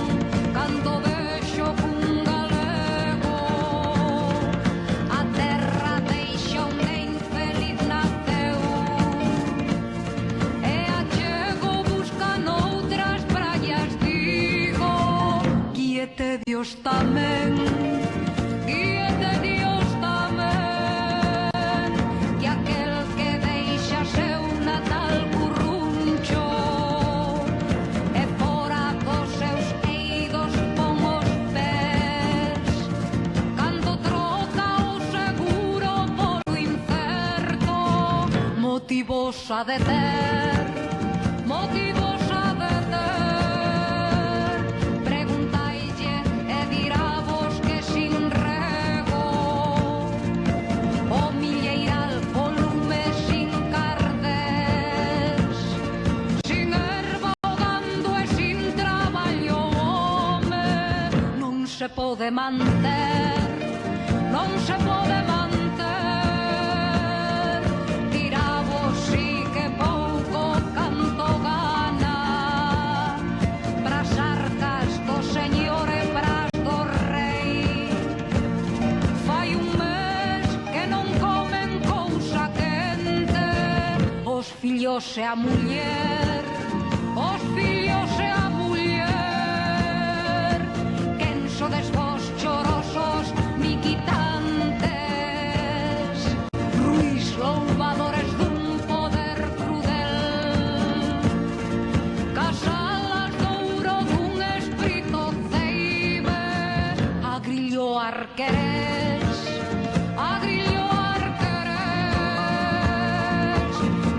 cando vexo cun galego a terra deixa onde infeliz naceu, e achego busca noutras praias, digo: guíete Dios tamén, guíete Dios tamén, que aquel que deixa seu natal curruncho e fora dos seus eidos pon os pés, cando troca o seguro polo incerto, motivos ha de ter, motivos ha de ter. Preguntaille e diravos que sin rego o milleiral o lume sin cardés, sin erva o gando e sin traballo home, se pode manter, non se pode manter. Tiramos si que pouco canto gana, pras arcas do señor e pras do rei. Fai un mes que non comen cousa quente, os fillos e a muller, os fillos e a muller. Quen sodes vos chorosos miquitantes, ruís louvadores dun poder crudel, casalas de ouro dun espírito ceibe, a grillo arquerés, a grillo arquerés,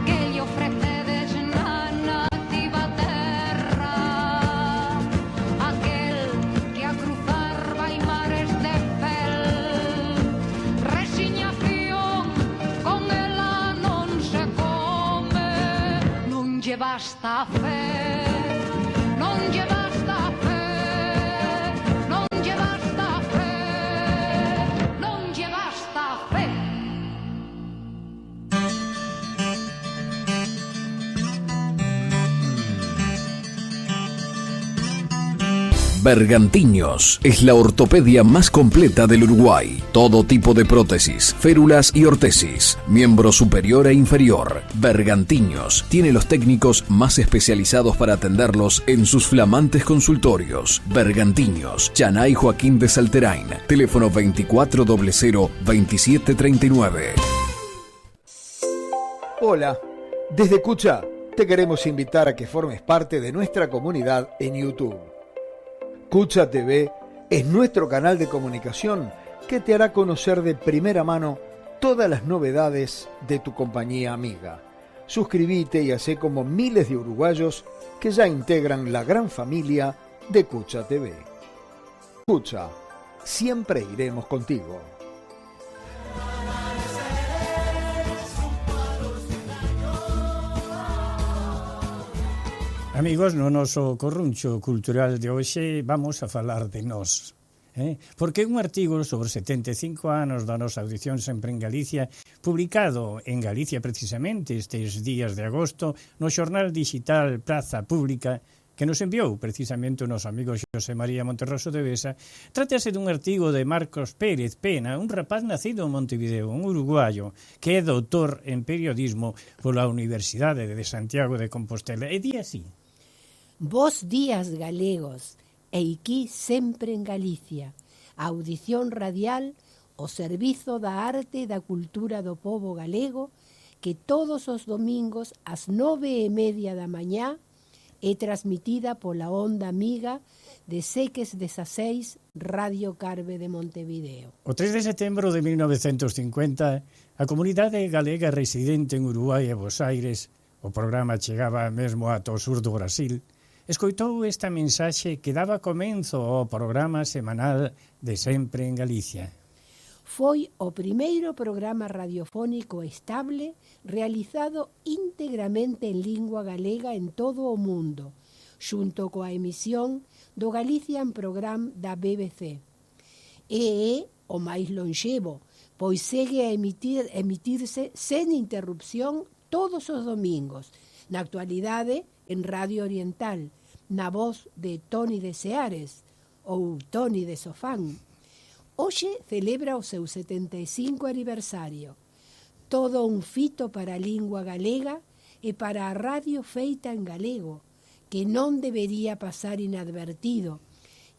que lle ofrecedes na nativa terra, aquel que a cruzar vai mares de fel, resignación, con ela non se come, non lle basta a fe, non lle basta a fe, non lle basta a fe, non lle basta a fe. Bergantiños es la ortopedia más completa del Uruguay. Todo tipo de prótesis, férulas y ortesis, miembro superior e inferior. Bergantiños tiene los técnicos más especializados para atenderlos en sus flamantes consultorios. Bergantiños, Chanay Joaquín de Salterain, teléfono 2400-2739. Hola, desde Cucha te queremos invitar a que formes parte de nuestra comunidad en YouTube. Cucha TV es nuestro canal de comunicación que te hará conocer de primera mano todas las novedades de tu compañía amiga. Suscríbete y hacé como miles de uruguayos que ya integran la gran familia de Cucha TV. Cucha, siempre iremos contigo. Amigos, no noso corruncho cultural de hoxe vamos a falar de nós. Porque un artigo sobre 75 anos da nosa audición sempre en Galicia, publicado en Galicia precisamente estes días de agosto, no xornal digital Praza Pública, que nos enviou precisamente o noso amigo Xosé María Monterroso de Besa, trátase dun artigo de Marcos Pérez Pena, un rapaz nacido en Montevideo, un uruguayo, que é doutor en periodismo pola Universidade de Santiago de Compostela. E di así: Bos días, galegos, e aquí sempre en Galicia. A audición radial, o servizo da arte e da cultura do povo galego, que todos os domingos ás 9:30 da mañá é transmitida pola onda amiga de Seques 16 Radio Carve de Montevideo. O 3 de setembro de 1950, a comunidade galega residente en Uruguai e Buenos Aires, o programa chegaba mesmo ata o sur do Brasil, escoitou esta mensaxe que daba comenzo ao programa semanal de Sempre en Galicia. Foi o primeiro programa radiofónico estable realizado íntegramente en lingua galega en todo o mundo, xunto coa emisión do Galician Program da BBC. E é o máis lonxevo, pois segue a emitirse sen interrupción todos os domingos, na actualidade en Radio Oriental, na voz de Toni de Seares ou Toni de Sofán. Hoxe celebra o seu 75 aniversario. Todo un fito para a lingua galega e para a radio feita en galego, que non debería pasar inadvertido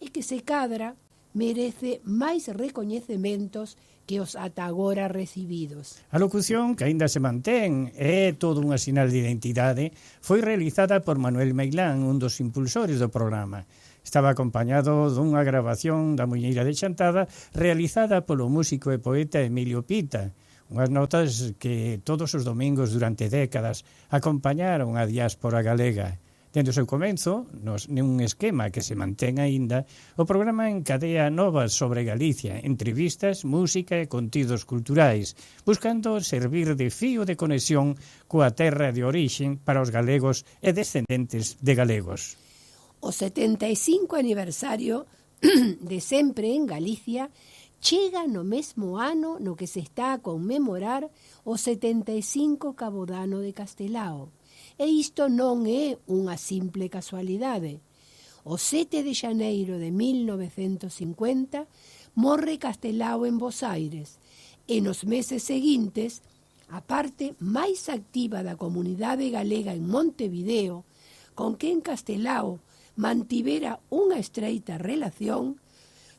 e que se cadra merece máis recoñecementos que os ata agora recibidos. A locución, que aínda se mantén, é todo unha sinal de identidade, foi realizada por Manuel Meilán, un dos impulsores do programa. Estaba acompañado dunha grabación da Muñeira de Chantada realizada polo músico e poeta Emilio Pita, unhas notas que todos os domingos durante décadas acompañaron a diáspora galega. Dende o seu comenzo, nun esquema que se mantén aínda, o programa encadea novas sobre Galicia, entrevistas, música e contidos culturais, buscando servir de fío de conexión coa terra de orixen para os galegos e descendentes de galegos. O 75 aniversario de Sempre en Galicia chega no mesmo ano no que se está a conmemorar o 75 Cabodano de Castelao. E isto non é unha simple casualidade. O 7 de xaneiro de 1950 morre Castelao en Bos Aires e nos meses seguintes a parte máis activa da comunidade galega en Montevideo, con quen Castelao mantivera unha estreita relación,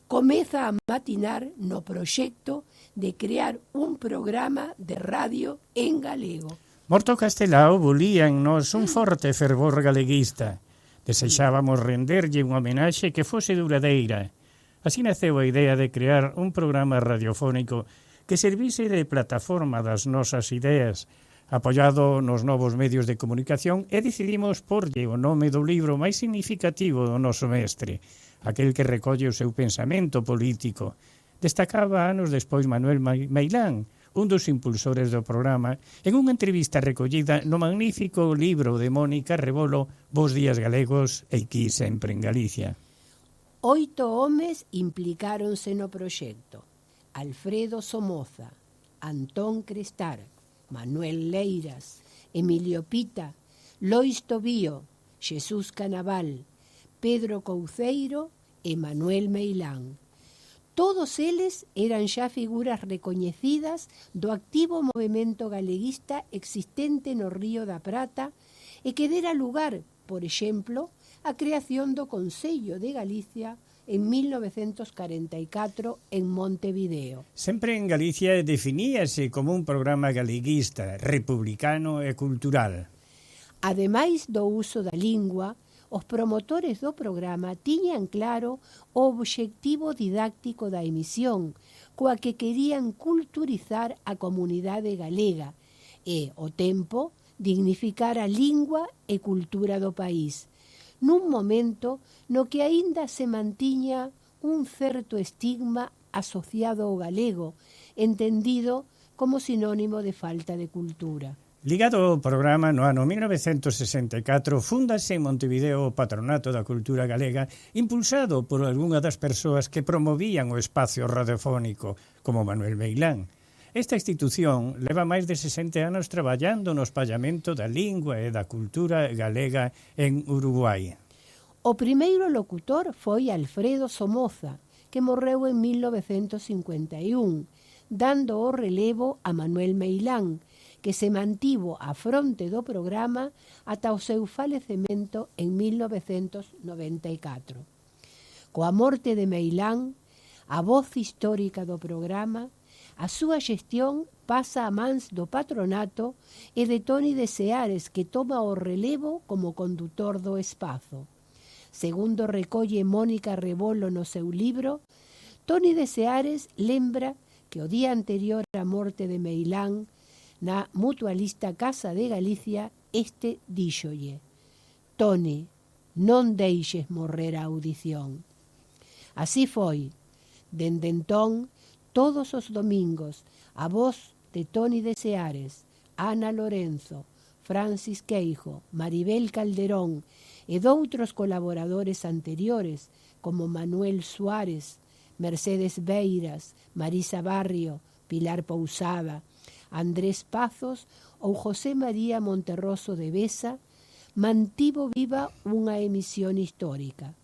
comeza a matinar no proxecto de crear un programa de radio en galego. Morto Castelao, bulía en nos un forte fervor galeguista. Desexábamos renderlle unha homenaxe que fose duradeira. Así naceu a idea de crear un programa radiofónico que servise de plataforma das nosas ideas, apoiado nos novos medios de comunicación, e decidimos porlle o nome do libro máis significativo do noso mestre, aquel que recolle o seu pensamento político. Destacaba anos despois Manuel Meilán, un dos impulsores do programa, en unha entrevista recollida no magnífico libro de Mónica Rebolo, Bos días galegos, e aquí sempre en Galicia. 8 homes implicáronse no proxecto. Alfredo Somoza, Antón Crestar, Manuel Leiras, Emilio Pita, Lois Tobío, Xesús Canaval, Pedro Couceiro e Manuel Meilán. Todos eles eran xa figuras recoñecidas do activo movemento galeguista existente no Río da Prata e que dera lugar, por exemplo, a creación do Consello de Galicia en 1944 en Montevideo. Sempre en Galicia definíase como un programa galeguista, republicano e cultural. Ademais do uso da lingua, os promotores do programa tiñan claro o obxectivo didáctico da emisión, coa que querían culturizar a comunidade galega e, ao tempo, dignificar a lingua e cultura do país, nun momento no que aínda se mantiña un certo estigma asociado ao galego, entendido como sinónimo de falta de cultura. Ligado ao programa, no ano 1964, fúndase en Montevideo o Patronato da Cultura Galega, impulsado por algunha das persoas que promovían o espacio radiofónico, como Manuel Meilán. Esta institución leva máis de 60 anos traballando no espallamento da lingua e da cultura galega en Uruguai. O primeiro locutor foi Alfredo Somoza, que morreu en 1951, dando o relevo a Manuel Meilán, que se mantivo á fronte do programa ata o seu falecemento en 1994. Coa morte de Meilán, a voz histórica do programa, a súa xestión pasa a mans do patronato e de Toni de Seares, que toma o relevo como condutor do espazo. Segundo recolle Mónica Rebolo no seu libro, Toni de Seares lembra que o día anterior á morte de Meilán, na mutualista Casa de Galicia, este díxolle: Toni, non deixes morrer a audición. Así foi. Dende entón, todos os domingos, a voz de Toni de Seares, Ana Lorenzo, Francis Queijo, Maribel Calderón e doutros colaboradores anteriores, como Manuel Suárez, Mercedes Beiras, Marisa Barrio, Pilar Pousada, Andrés Pazos ou José María Monterroso de Besa, mantivo viva unha emisión histórica.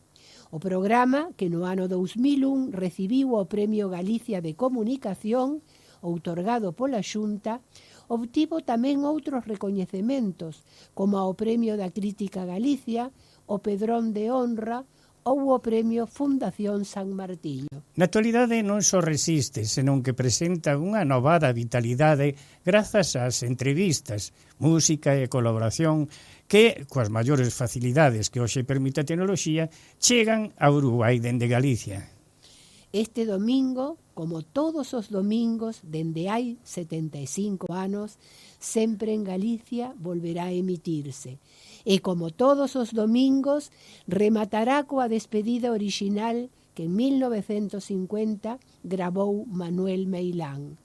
O programa, que no ano 2001 recibiu o Premio Galicia de Comunicación, outorgado pola Xunta, obtivo tamén outros recoñecementos, como o Premio da Crítica Galicia, o Pedrón de Honra ou o Premio Fundación San Martiño. Na actualidade non só resiste, senón que presenta unha novada vitalidade grazas ás entrevistas, música e colaboración que, coas maiores facilidades que hoxe permite a tecnoloxía, chegan a Uruguai dende Galicia. Este domingo, como todos os domingos dende hai 75 anos, Sempre en Galicia volverá a emitirse. E como todos os domingos, rematará coa despedida orixinal que en 1950 gravou Manuel Meilán.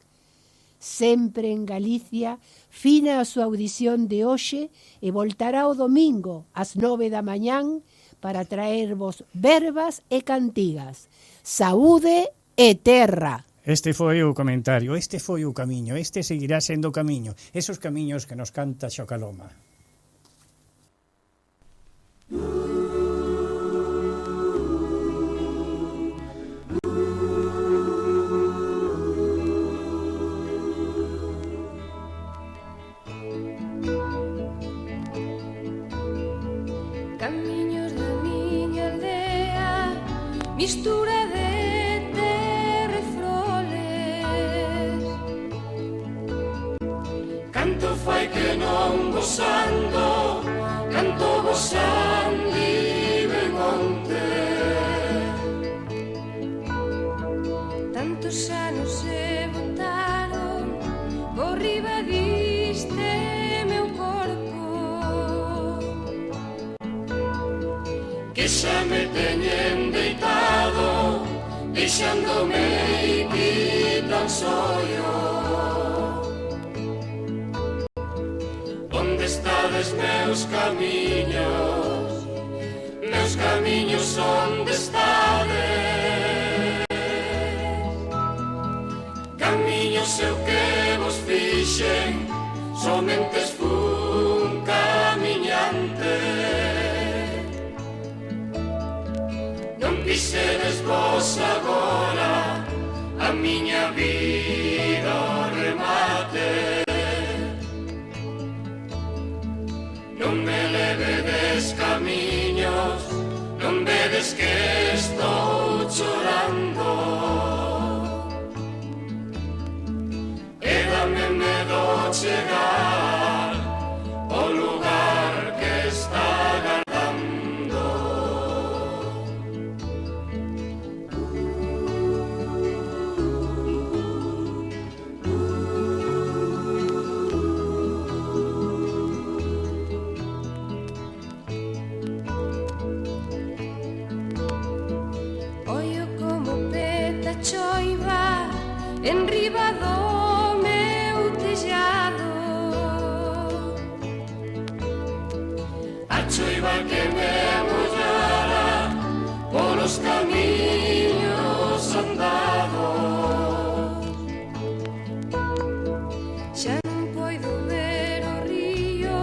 Sempre en Galicia fina a súa audición de hoxe e voltará o domingo ás 9 da mañán para traervos verbas e cantigas. Saúde e terra. Este foi o comentario, este foi o camiño, este seguirá sendo o camiño, esos camiños que nos canta Xocaloma. Camiños da miña aldea, mistura de terra e froles. Canto fai que non gozando, canto gozando ben onte. Tantos anos se botaron por riba diste meu corpo, Que xa me teñen deitado, deixándome aquí tan soio. Onde estades meus camiños onde estades? Camiños eu que vos fixen, somente fun camiñante. Non pisedes vos agora a miña vida ao remate. Non me levedes camiños, non vedes que estou chorando. E dame medo chegar ao lugar que está agardando. ollo como peta choiva en riba do meu tellado. A choiva que me mollara polos camiños andados. Xa non poido ver o río,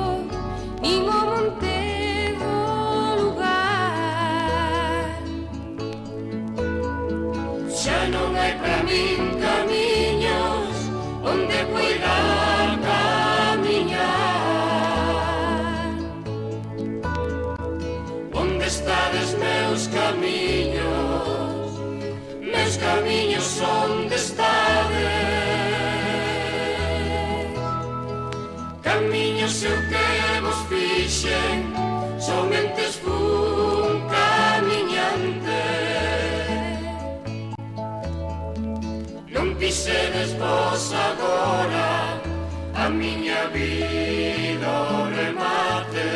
nin o monte do lugar. Xa non hai para min camiños onde poida camiñar. Onde estades meus camiños onde estades? Camiños eu que vos fixen, somente fun camiñante. Non pisedes vos agora a miña vida ao remate.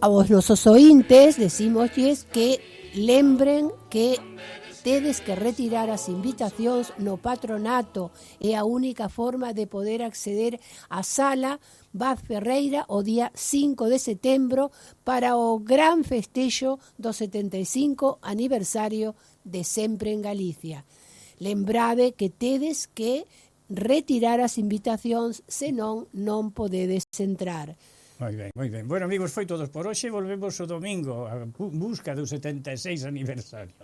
A vos nosos ointes decímosles que lembren que tedes que retirar as invitacións no patronato, é a única forma de poder acceder á sala Vaz Ferreira o día 5 de setembro para o gran festexo do 75 aniversario de Sempre en Galicia. Lembrade que tedes que retirar as invitacións, senón non podedes entrar. Moi ben, moi ben. Bueno, amigos, foi todos por hoxe. Volvemos o domingo a busca do 76 aniversario.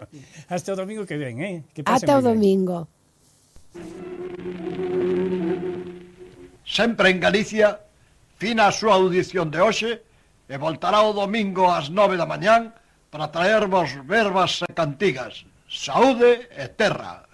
Hasta o domingo que ven, Que pasen Ata o moi ben. domingo. Sempre en Galicia, fina a súa audición de hoxe e voltará o domingo ás 9 da mañán para traervos verbas e cantigas. Saúde e terra.